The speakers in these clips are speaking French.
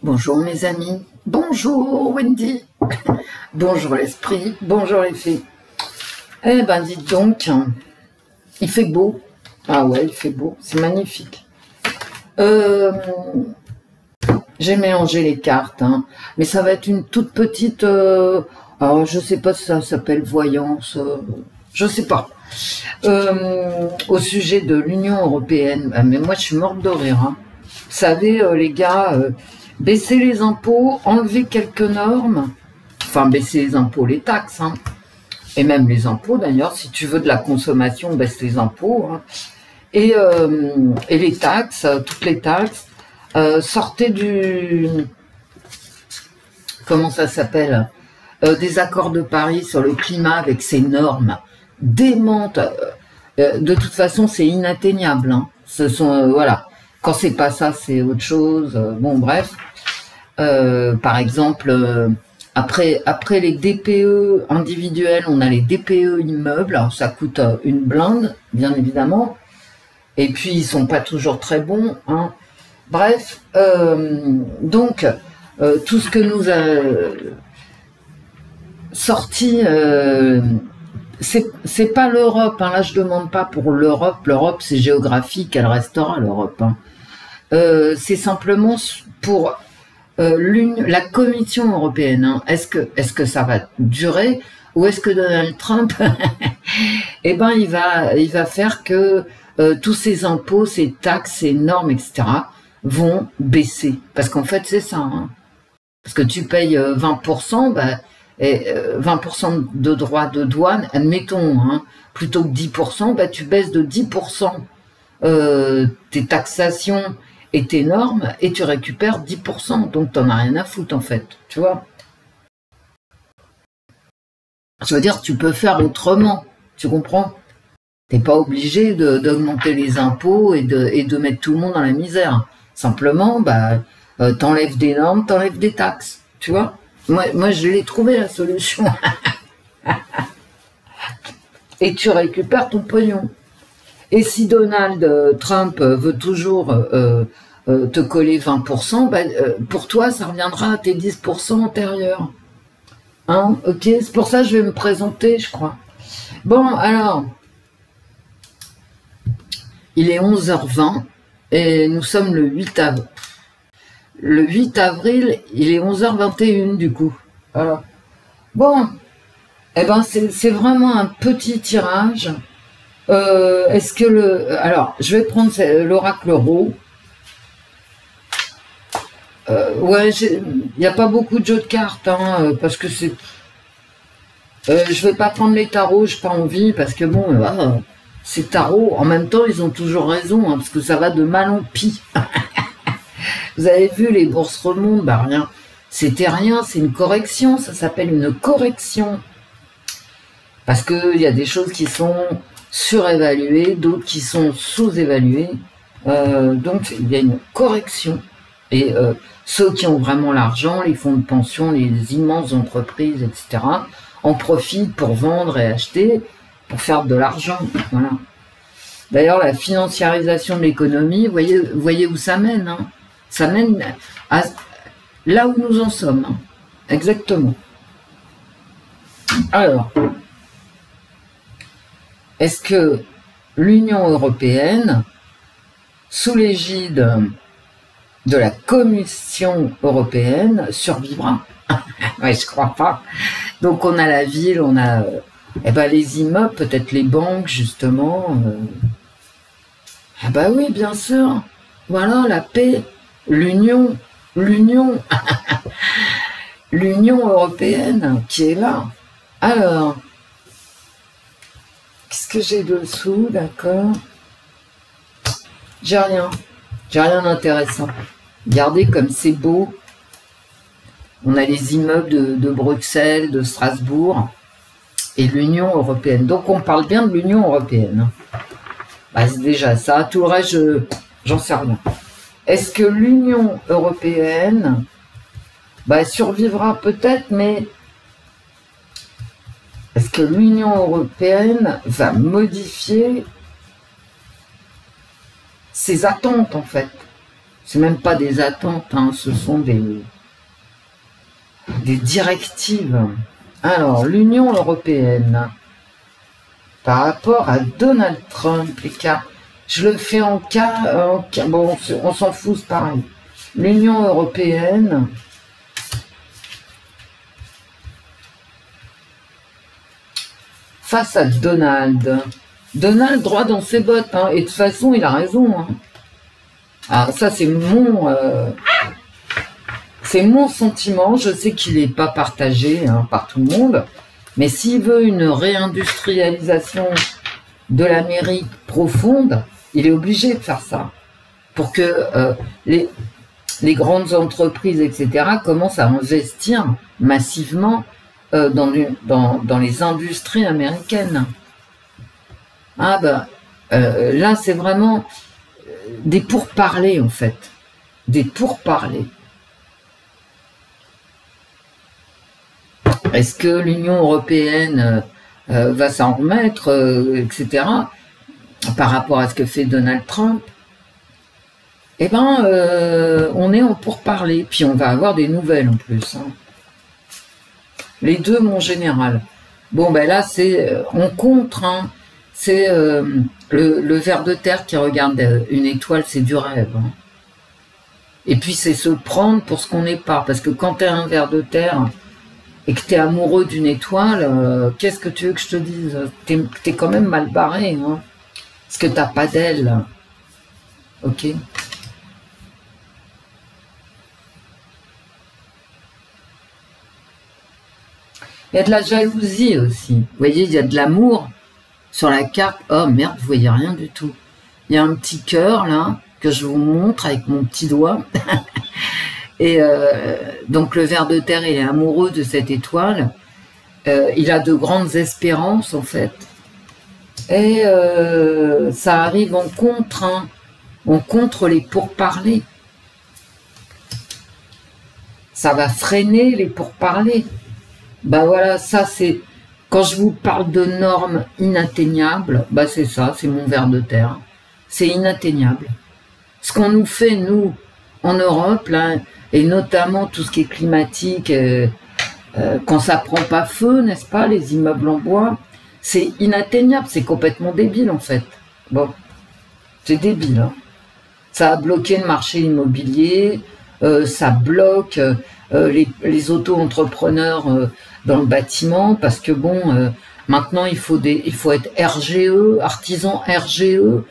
Bonjour mes amis, bonjour Wendy, bonjour l'esprit, bonjour les fées. Eh ben dites donc, il fait beau. Ah ouais, il fait beau, c'est magnifique. J'ai mélangé les cartes, hein, mais ça va être une toute petite... alors je sais pas si ça s'appelle voyance, je sais pas. Au sujet de l'Union européenne, mais moi je suis morte de rire. Hein. Vous savez les gars... baisser les impôts, enlever quelques normes, enfin baisser les impôts, les taxes, hein, et même les impôts d'ailleurs, si tu veux de la consommation, baisse les impôts, hein, et les taxes, toutes les taxes, sortez du... comment ça s'appelle, des accords de Paris sur le climat avec ces normes démentes, de toute façon c'est inatteignable, hein, ce sont, voilà. Quand c'est pas ça, c'est autre chose. Bon, bref. Par exemple, après les DPE individuels, on a les DPE immeubles. Alors, ça coûte une blinde, bien évidemment. Et puis, ils sont pas toujours très bons. Hein. Bref, donc, tout ce que nous a sorti... c'est pas l'Europe. Hein. Là, je demande pas pour l'Europe. L'Europe, c'est géographique. Elle restera, l'Europe. Hein. C'est simplement pour la Commission européenne. Hein. Est-ce que ça va durer ou est-ce que Donald Trump, eh ben, il va faire que tous ces impôts, ces taxes, ces normes, etc., vont baisser. Parce qu'en fait, c'est ça. Hein. Parce que tu payes 20%, bah, 20% de droits de douane, admettons, hein, plutôt que 10%, bah, tu baisses de 10% tes taxations et tes normes, et tu récupères 10%, donc t'en as rien à foutre en fait, tu vois. Je veux dire, tu peux faire autrement, tu comprends? T'es pas obligé d'augmenter les impôts et de mettre tout le monde dans la misère. Simplement, bah, t'enlèves des normes, t'enlèves des taxes, tu vois. Moi je l'ai trouvé la solution. Et tu récupères ton pognon. Et si Donald Trump veut toujours te coller 20%, bah, pour toi, ça reviendra à tes 10% antérieurs. Hein, ok, c'est pour ça que je vais me présenter, je crois. Bon, alors, il est 11h20 et nous sommes le 8 avril. Le 8 avril, il est 11h21 du coup. Voilà. Bon, eh ben c'est vraiment un petit tirage. Est-ce que alors, je vais prendre l'oracle Ro. Ouais, il n'y a pas beaucoup de jeux de cartes, hein, parce que c'est... je vais pas prendre les tarots, j'ai pas envie, parce que bon, ces tarots, en même temps, ils ont toujours raison, hein, parce que ça va de mal en pis. Vous avez vu, les bourses remontent, bah rien. C'était rien, c'est une correction, ça s'appelle une correction. Parce qu'il y a des choses qui sont surévaluées, d'autres qui sont sous-évaluées. Donc, il y a une correction. Et ceux qui ont vraiment l'argent, les fonds de pension, les immenses entreprises, etc., en profitent pour vendre et acheter, pour faire de l'argent. Voilà. D'ailleurs, la financiarisation de l'économie, voyez où ça mène. Hein. Ça mène à là où nous en sommes. Hein. Exactement. Alors, est-ce que l'Union européenne, sous l'égide de la Commission européenne, survivra? Ouais, je crois pas. Donc on a la ville, on a les immeubles, peut-être les banques justement. Ah bah oui, bien sûr. Voilà, la paix, l'union, l'union européenne qui est là. Alors, qu'est-ce que j'ai dessous, d'accord? J'ai rien d'intéressant. Regardez comme c'est beau. On a les immeubles de Bruxelles, de Strasbourg et l'Union européenne. Donc on parle bien de l'Union européenne. Bah, c'est déjà ça. Tout le reste, j'en sais rien. Est-ce que l'Union européenne survivra peut-être, mais est-ce que l'Union européenne va modifier ses attentes en fait? C'est même pas des attentes, hein, ce sont des directives. Alors, l'Union européenne, par rapport à Donald Trump, les cas, je le fais en cas, bon, on s'en fout, c'est pareil. L'Union européenne, face à Donald. Donald droit dans ses bottes, hein, et de toute façon, il a raison. Hein. Ah, ça, c'est mon sentiment. Je sais qu'il n'est pas partagé hein, par tout le monde, mais s'il veut une réindustrialisation de l'Amérique profonde, il est obligé de faire ça pour que les grandes entreprises, etc., commencent à investir massivement dans les industries américaines. Ah ben, là, c'est vraiment des pourparlers, en fait. Des pourparlers. Est-ce que l'Union européenne va s'en remettre, etc., par rapport à ce que fait Donald Trump? Eh ben, on est en pourparlers. Puis on va avoir des nouvelles, en plus. Hein. Les deux, mon général. Bon, ben là, c'est on contre, hein. C'est le ver de terre qui regarde une étoile, c'est du rêve. Hein. Et puis, c'est se prendre pour ce qu'on n'est pas. Parce que quand tu es un ver de terre et que tu es amoureux d'une étoile, qu'est-ce que tu veux que je te dise? T'es quand même mal barré. Hein. Parce que t'as pas d'aile. Ok? Il y a de la jalousie aussi. Vous voyez, il y a de l'amour sur la carte. Oh merde, vous voyez rien du tout. Il y a un petit cœur là que je vous montre avec mon petit doigt. Et donc le ver de terre, il est amoureux de cette étoile. Il a de grandes espérances en fait. Et ça arrive en contre. Hein. On contre les pourparlers. Ça va freiner les pourparlers. Ben voilà, ça c'est... Quand je vous parle de normes inatteignables, ben c'est ça, c'est mon ver de terre. C'est inatteignable. Ce qu'on nous fait, nous, en Europe, là, et notamment tout ce qui est climatique, quand ça prend pas feu, n'est-ce pas, les immeubles en bois, c'est inatteignable, c'est complètement débile en fait. Bon, c'est débile. Hein. Ça a bloqué le marché immobilier, ça bloque les auto-entrepreneurs dans le bâtiment parce que bon, maintenant il faut être RGE, artisan RGE,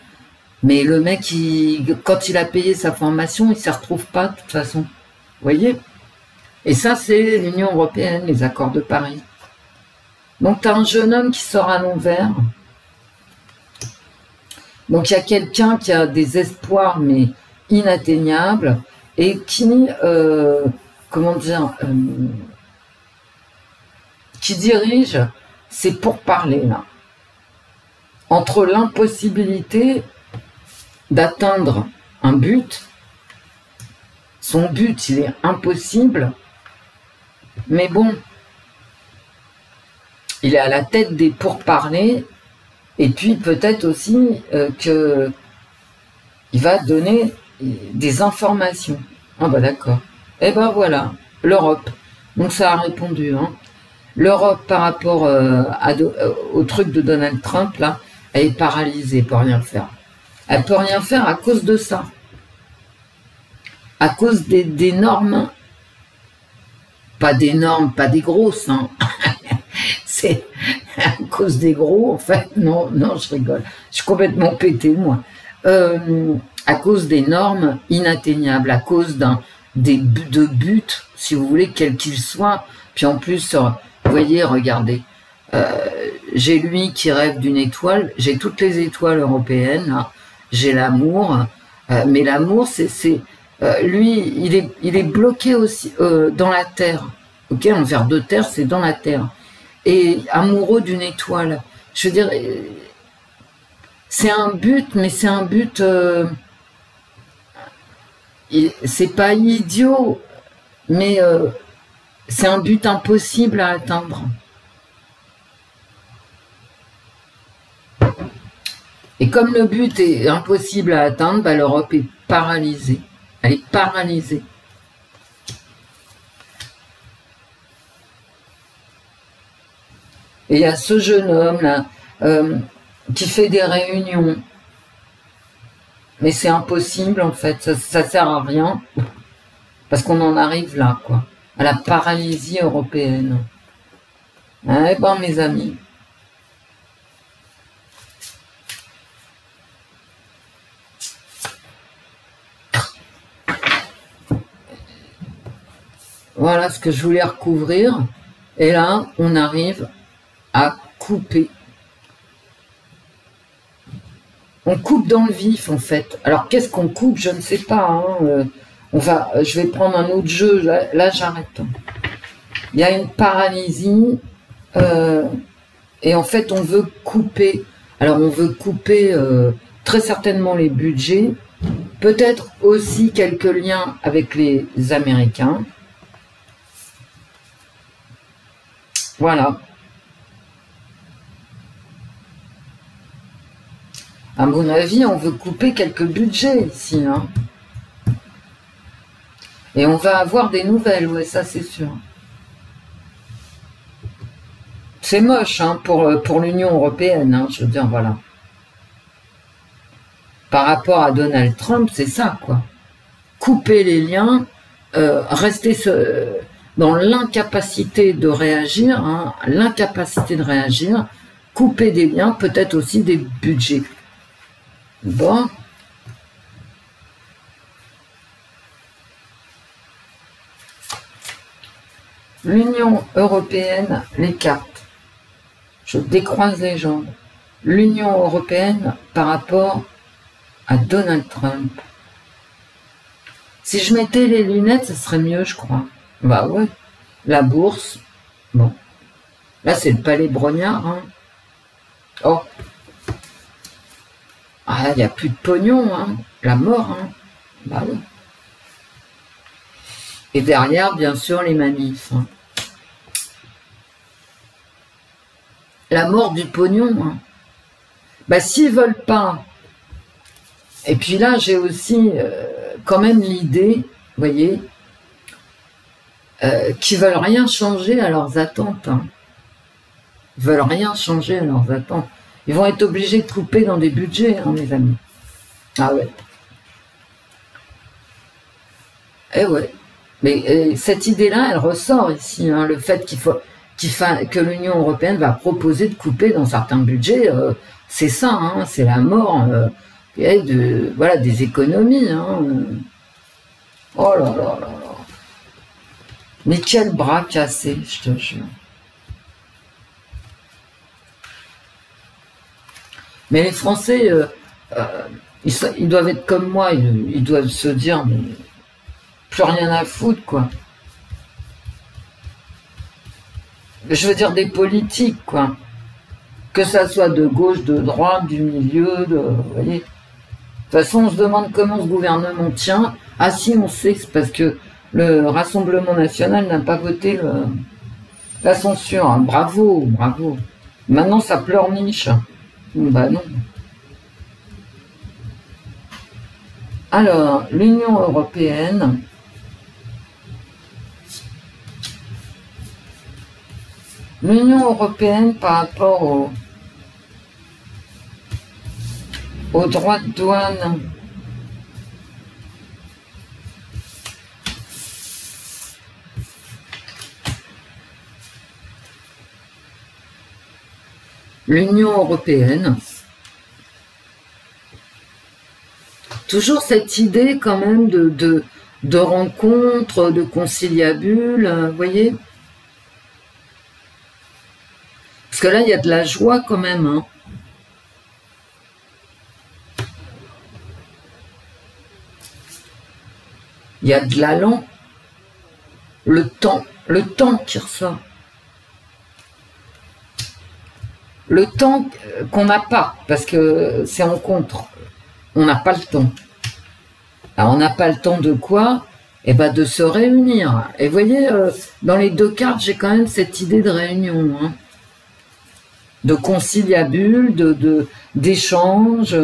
mais le mec, quand il a payé sa formation, il ne s'y retrouve pas de toute façon. Vous voyez? Et ça, c'est l'Union européenne, les accords de Paris. Donc, tu as un jeune homme qui sort à l'envers. Donc, il y a quelqu'un qui a des espoirs, mais inatteignables, et qui, comment dire, qui dirige ces pourparlers là. Entre l'impossibilité d'atteindre un but, son but, il est impossible, mais bon, il est à la tête des pourparlers, et puis peut-être aussi que il va donner des informations. Ah bah d'accord. Eh ben voilà, l'Europe. Donc ça a répondu. Hein. L'Europe par rapport au truc de Donald Trump, là, elle est paralysée, elle peut rien faire. Elle peut rien faire à cause de ça. À cause des normes. Pas des normes, pas des grosses, hein. C'est à cause des gros, en fait. Non, non, je rigole. Je suis complètement pété, moi. À cause des normes inatteignables, à cause de buts, si vous voulez, quels qu'ils soient. Puis en plus, vous voyez, regardez, j'ai lui qui rêve d'une étoile, j'ai toutes les étoiles européennes, hein. J'ai l'amour, mais l'amour, c'est lui, il est bloqué aussi dans la terre. Ok, un ver de terre, c'est dans la terre. Et amoureux d'une étoile. Je veux dire, c'est un but, mais c'est un but... c'est pas idiot, mais c'est un but impossible à atteindre. Et comme le but est impossible à atteindre, bah, l'Europe est paralysée. Elle est paralysée. Et il y a ce jeune homme là qui fait des réunions. Mais c'est impossible en fait, ça sert à rien. Parce qu'on en arrive là, quoi. À la paralysie européenne. Eh ben mes amis. Voilà ce que je voulais recouvrir. Et là, on arrive à couper. On coupe dans le vif, en fait. Alors, qu'est-ce qu'on coupe? Je ne sais pas. Hein. Je vais prendre un autre jeu. Là j'arrête. Il y a une paralysie. Et en fait, on veut couper. Alors, on veut couper très certainement les budgets. Peut-être aussi quelques liens avec les Américains. Voilà. À mon avis, on veut couper quelques budgets ici. Hein. Et on va avoir des nouvelles, ouais, ça c'est sûr. C'est moche hein, pour l'Union européenne, hein, je veux dire, voilà. Par rapport à Donald Trump, c'est ça, quoi. Couper les liens, rester dans l'incapacité de réagir, hein, l'incapacité de réagir, couper des liens, peut-être aussi des budgets. Bon. L'Union européenne, les cartes. Je décroise les jambes. L'Union européenne par rapport à Donald Trump. Si je mettais les lunettes, ce serait mieux, je crois. Bah ouais. La bourse. Bon. Là, c'est le palais Brognard. Hein. Oh. Ah, il n'y a plus de pognon. Hein. La mort. Hein. Bah ouais. Et derrière, bien sûr, les manifs. Hein. La mort du pognon. Hein. Bah, s'ils veulent pas. Et puis là, j'ai aussi quand même l'idée, vous voyez, qu'ils veulent rien changer à leurs attentes. Hein. Ils veulent rien changer à leurs attentes. Ils vont être obligés de couper dans des budgets, hein, mes amis. Ah ouais. Eh ouais. Mais cette idée-là, elle ressort ici. Hein, le fait que l'Union européenne va proposer de couper dans certains budgets, c'est ça, hein, c'est la mort voilà, des économies. Hein. Oh là là là là. Mais quel bras cassé, je te jure. Mais les Français, ils doivent être comme moi, ils doivent se dire, mais plus rien à foutre, quoi. Je veux dire des politiques, quoi. Que ça soit de gauche, de droite, du milieu, vous voyez. De toute façon, on se demande comment ce gouvernement tient. Ah si, on sait, c'est parce que le Rassemblement national n'a pas voté la censure. Hein. Bravo, bravo. Maintenant, ça pleurniche. Bah non. Alors, l'Union européenne... L'Union européenne par rapport aux droits de douane. L'Union européenne. Toujours cette idée quand même de rencontre, de conciliabule, vous voyez. Parce que là, il y a de la joie quand même. Hein. Il y a de l'allant. Le temps qui ressort. Le temps qu'on n'a pas, parce que c'est en contre. On n'a pas le temps. Alors, on n'a pas le temps de quoi? Eh ben, de se réunir. Et vous voyez, dans les deux cartes, j'ai quand même cette idée de réunion. Hein. De conciliabule, d'échange.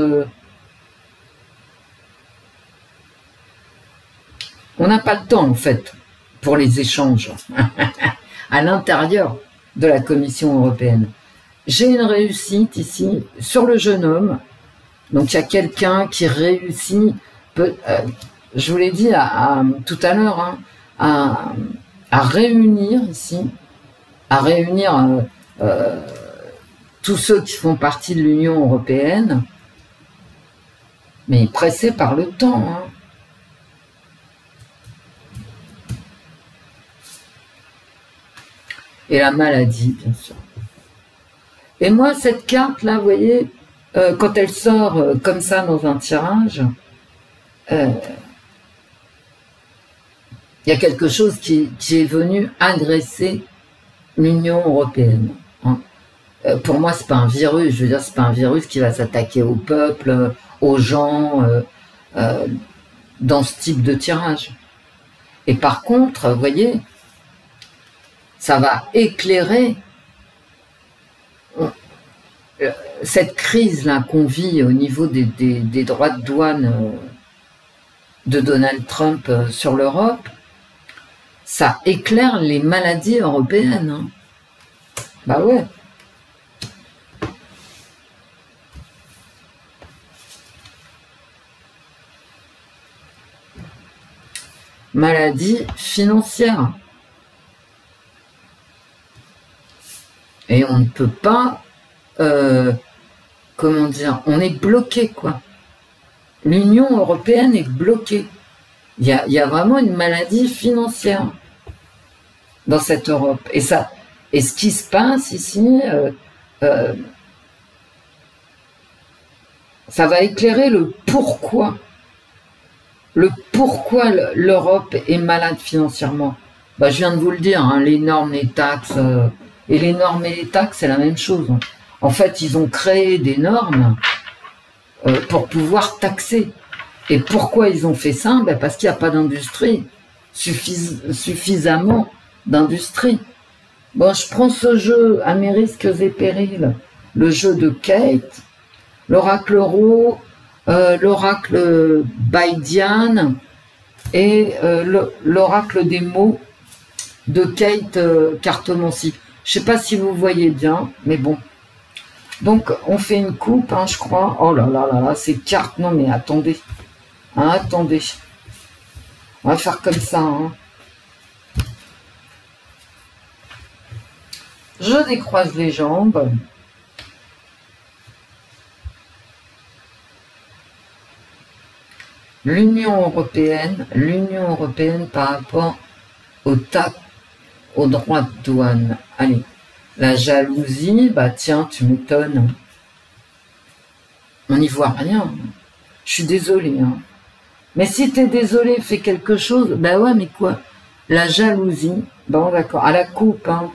On n'a pas le temps, en fait, pour les échanges à l'intérieur de la Commission européenne. J'ai une réussite ici sur le jeune homme. Donc, il y a quelqu'un qui réussit, je vous l'ai dit tout à l'heure, hein, à réunir ici, à réunir tous ceux qui font partie de l'Union européenne, mais pressé par le temps. Hein. Et la maladie, bien sûr. Et moi, cette carte-là, vous voyez, quand elle sort comme ça dans un tirage, il y a quelque chose qui est venu agresser l'Union européenne. Hein. Pour moi, c'est pas un virus. Je veux dire, c'est pas un virus qui va s'attaquer au peuple, aux gens, dans ce type de tirage. Et par contre, vous voyez, ça va éclairer cette crise-là qu'on vit au niveau des droits de douane de Donald Trump sur l'Europe. Ça éclaire les maladies européennes. Hein. Bah ouais. Maladie financière. Et on ne peut pas, comment dire, on est bloqué, quoi. L'Union européenne est bloquée. Il y a vraiment une maladie financière dans cette Europe. Et ce qui se passe ici, ça va éclairer le pourquoi l'Europe est malade financièrement. Bah, je viens de vous le dire, hein, les normes, les taxes, et les normes et les taxes, c'est la même chose. En fait, ils ont créé des normes pour pouvoir taxer. Et pourquoi ils ont fait ça? Ben parce qu'il n'y a pas d'industrie, suffisamment d'industrie. Bon, je prends ce jeu à mes risques et périls, le jeu de Kate, l'oracle Ro, l'oracle Baidian et l'oracle des mots de Kate Cartomancy. Je ne sais pas si vous voyez bien, mais bon. Donc, on fait une coupe, hein, je crois. Oh là là là là, ces cartes, non mais attendez. Hein, attendez. On va faire comme ça. Hein. Je décroise les jambes. L'Union européenne par rapport aux droits de douane. Allez, la jalousie, bah tiens, tu m'étonnes. On n'y voit rien. Je suis désolée. Hein. Mais si t'es désolé, fais quelque chose. Ben ouais, mais quoi? La jalousie, bon d'accord, à la coupe. Hein.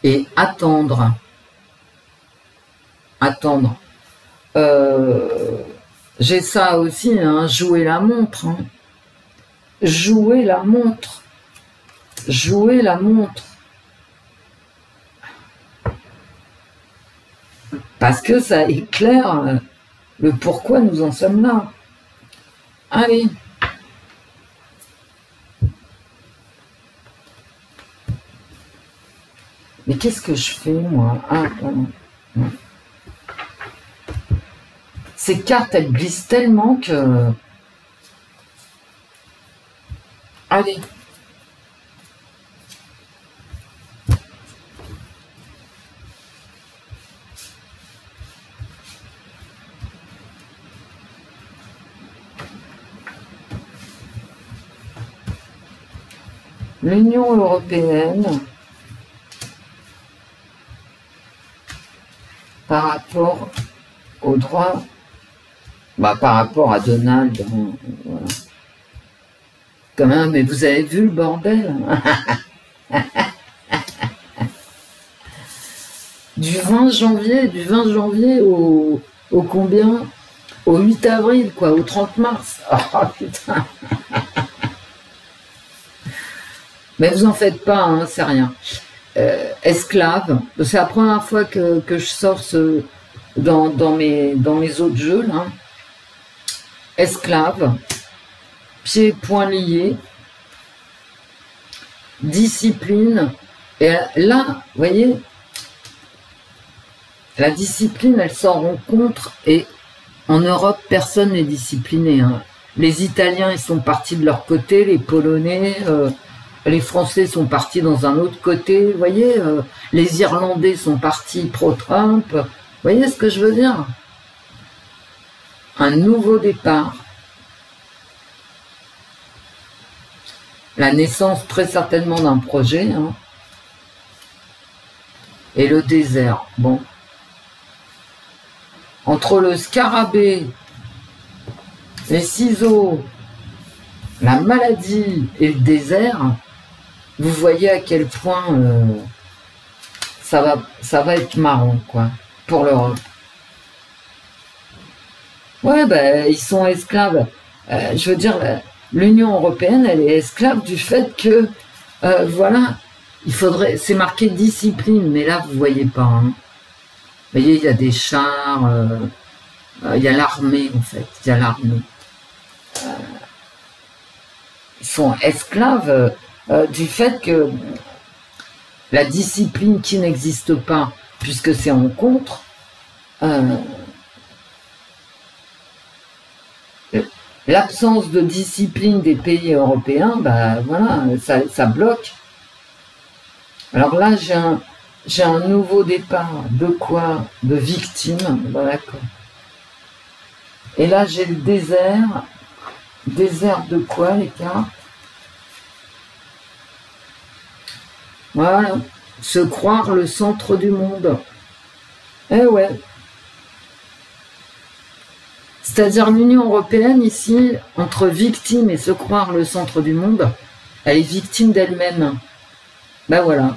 Et attendre. Attendre. J'ai ça aussi, hein, jouer la montre. Hein. Jouer la montre. Jouer la montre. Parce que ça éclaire le pourquoi nous en sommes là. Allez. Mais qu'est-ce que je fais, moi? Ah, pardon. Ces cartes, elles glissent tellement que... Allez. L'Union européenne, par rapport aux droits, bah, par rapport à Donald, voilà. Quand même, mais vous avez vu le bordel? Du 20 janvier au combien? Au 8 avril, quoi, au 30 mars. Oh putain. Mais vous en faites pas, hein, c'est rien. Esclave, c'est la première fois que je sors dans mes autres jeux, là. esclave, pieds et poings liés, discipline. Et là, vous voyez, la discipline, elle s'en rencontre. Et en Europe, personne n'est discipliné. Hein. Les Italiens, ils sont partis de leur côté, les Polonais, les Français sont partis dans un autre côté. Vous voyez, les Irlandais sont partis pro-Trump. Vous voyez ce que je veux dire? Un nouveau départ. La naissance très certainement d'un projet. Hein. Et le désert. Bon. Entre le scarabée, les ciseaux, la maladie et le désert, vous voyez à quel point ça va être marrant, quoi, pour l'Europe. Ouais, ben, ils sont esclaves. Je veux dire, l'Union européenne, elle est esclave du fait que, voilà, il faudrait, c'est marqué discipline, mais là, vous voyez pas. Hein. Vous voyez, il y a des chars, il y a l'armée, en fait, il y a l'armée. Ils sont esclaves du fait que la discipline qui n'existe pas, puisque c'est en contre, l'absence de discipline des pays européens, bah voilà, ça bloque. Alors là, j'ai un nouveau départ. De quoi? De victime. Bon, d'accord. Et là, j'ai le désert. Désert de quoi, les cartes? Voilà. Se croire le centre du monde. Eh ouais. C'est-à-dire l'Union européenne, ici, entre victime et se croire le centre du monde, elle est victime d'elle-même. Ben voilà.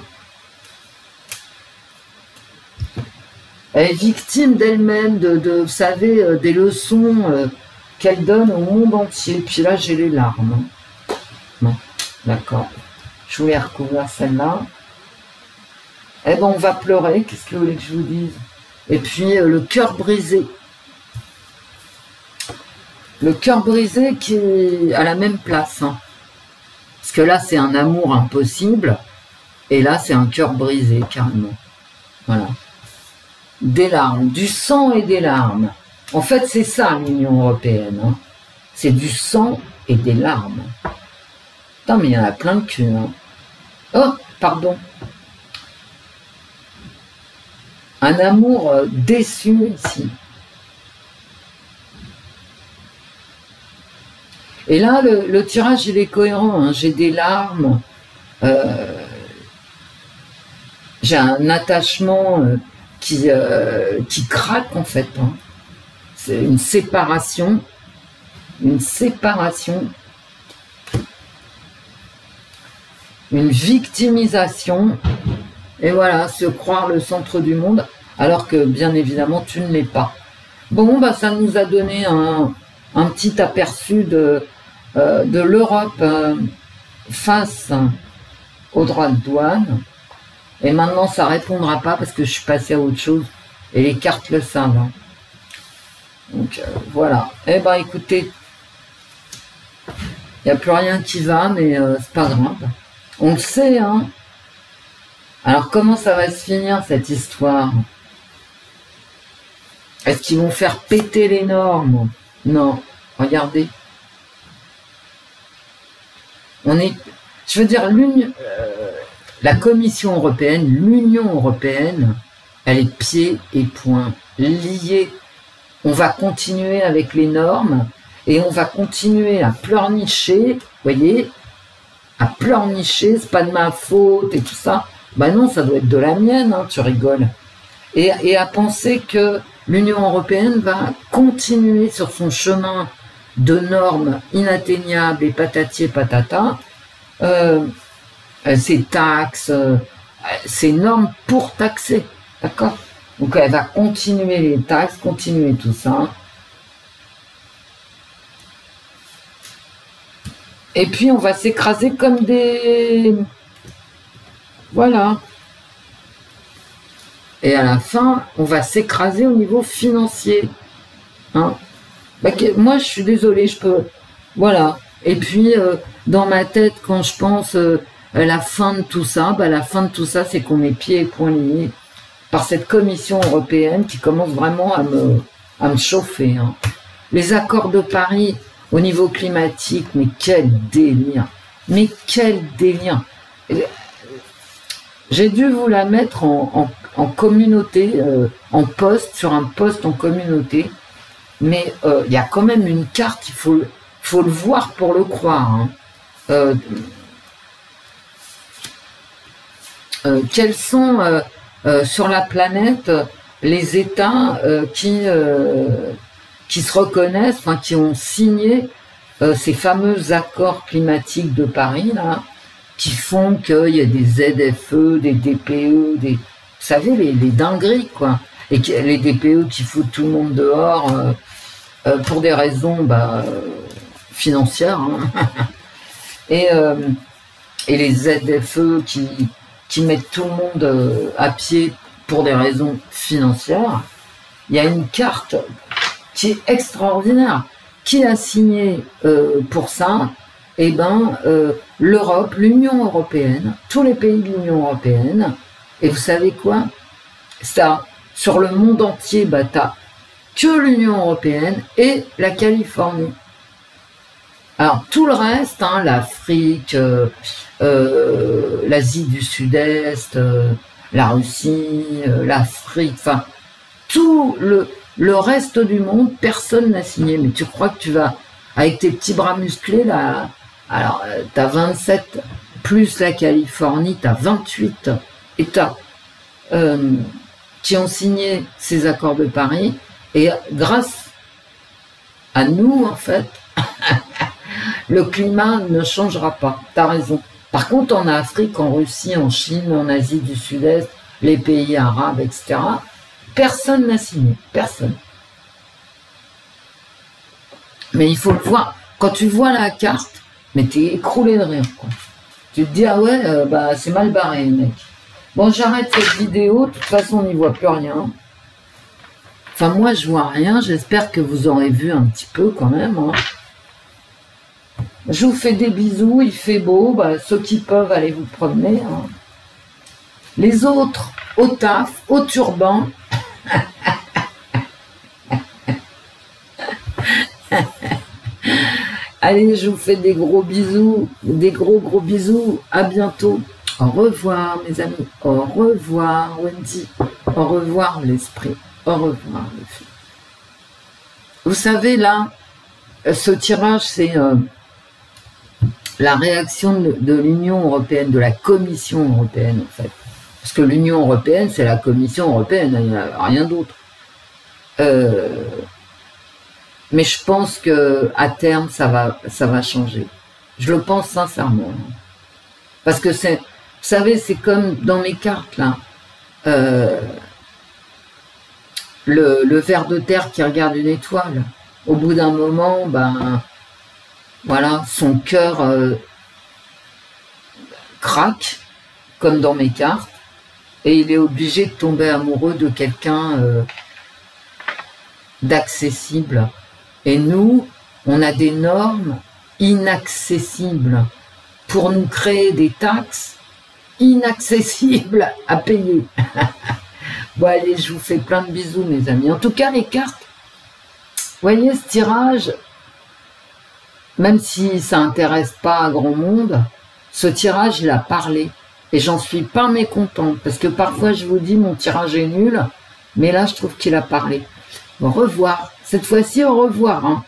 Elle est victime d'elle-même, vous savez, des leçons qu'elle donne au monde entier. Puis là, j'ai les larmes. Bon, d'accord. Je voulais recouvrir celle-là. Eh ben, on va pleurer. Qu'est-ce que vous voulez que je vous dise? Et puis, le cœur brisé. Le cœur brisé qui est à la même place. Hein. Parce que là, c'est un amour impossible. Et là, c'est un cœur brisé, carrément. Voilà. Des larmes, du sang et des larmes. En fait, c'est ça l'Union européenne. Hein. C'est du sang et des larmes. Putain, mais il y en a plein de cul. Hein. Oh, pardon. Un amour déçu ici. Et là, le tirage, il est cohérent. Hein. J'ai des larmes. J'ai un attachement... qui craque en fait. Hein. C'est une séparation, une victimisation, et voilà, se croire le centre du monde, alors que bien évidemment tu ne l'es pas. Bon, bah ça nous a donné un petit aperçu de l'Europe face aux droits de douane. Et maintenant, ça répondra pas parce que je suis passé à autre chose. Et les cartes le savent. Hein. Donc, voilà. Eh ben, écoutez, il n'y a plus rien qui va, mais c'est pas grave. On le sait, hein. Alors, comment ça va se finir, cette histoire? Est-ce qu'ils vont faire péter les normes? Non. Regardez. On est... Je veux dire, la Commission européenne, l'Union européenne, elle est pieds et poings liés. On va continuer avec les normes et on va continuer à pleurnicher, vous voyez, à pleurnicher, c'est pas de ma faute et tout ça. Ben non, ça doit être de la mienne, hein, tu rigoles. Et à penser que l'Union européenne va continuer sur son chemin de normes inatteignables et patati et patata, ces taxes, ces normes pour taxer, d'accord? Donc elle va continuer les taxes, continuer tout ça. Et puis on va s'écraser comme des... Voilà. Et à la fin, on va s'écraser au niveau financier. Hein? Bah, moi, je suis désolée, je peux... Voilà. Et puis, dans ma tête, quand je pense la fin de tout ça, bah, la fin de tout ça, c'est qu'on met pieds et poings liés par cette Commission européenne qui commence vraiment à me chauffer. Hein. Les accords de Paris au niveau climatique, mais quel délire! Mais quel délire! J'ai dû vous la mettre en communauté, en post, sur un post en communauté, mais il y a quand même une carte, il faut le voir pour le croire. Hein. Quels sont sur la planète les États qui se reconnaissent, enfin qui ont signé ces fameux accords climatiques de Paris, là, qui font qu'il y a des ZFE, des DPE, vous savez, les dingueries, quoi. Et les DPE qui foutent tout le monde dehors pour des raisons financières. Hein. Et les ZFE qui mettent tout le monde à pied pour des raisons financières. Il y a une carte qui est extraordinaire. Qui a signé pour ça? Eh ben, l'Europe, l'Union européenne, tous les pays de l'Union européenne. Et vous savez quoi? Ça, sur le monde entier, t'as que l'Union européenne et la Californie. Alors, tout le reste, hein, l'Afrique, l'Asie du Sud-Est, la Russie, l'Afrique, enfin, tout le reste du monde, personne n'a signé. Mais tu crois que tu vas, avec tes petits bras musclés, là, alors, t'as 27, plus la Californie, t'as 28 États qui ont signé ces accords de Paris, et grâce à nous, en fait, le climat ne changera pas. T'as raison. Par contre, en Afrique, en Russie, en Chine, en Asie du Sud-Est, les pays arabes, etc., personne n'a signé. Personne. Mais il faut le voir. Quand tu vois la carte, mais t'es écroulé de rire, quoi. Tu te dis, ah ouais, c'est mal barré, mec. Bon, j'arrête cette vidéo. De toute façon, on n'y voit plus rien. Enfin, moi, je vois rien. J'espère que vous aurez vu un petit peu, quand même. Hein. Je vous fais des bisous. Il fait beau. Ceux qui peuvent, allez vous promener. Hein. Les autres, au taf, au turban. Allez, je vous fais des gros bisous, des gros bisous, à bientôt. Au revoir mes amis, au revoir Wendy, au revoir l'esprit, au revoir les filles. Vous savez là, ce tirage c'est la réaction de l'Union européenne, de la Commission européenne en fait. Parce que l'Union européenne c'est la Commission européenne, il n'y a rien d'autre. Mais je pense que à terme, ça va changer. Je le pense sincèrement. Parce que c'est, vous savez, c'est comme dans mes cartes, là. Le ver de terre qui regarde une étoile. Au bout d'un moment, voilà, son cœur craque, comme dans mes cartes, et il est obligé de tomber amoureux de quelqu'un d'accessible. Et nous, on a des normes inaccessibles pour nous créer des taxes inaccessibles à payer. Bon allez, je vous fais plein de bisous mes amis. En tout cas, les cartes, vous voyez ce tirage, même si ça n'intéresse pas à grand monde, ce tirage, il a parlé. Et j'en suis pas mécontente, parce que parfois je vous dis mon tirage est nul, mais là je trouve qu'il a parlé. Au revoir. Cette fois-ci, au revoir. Hein.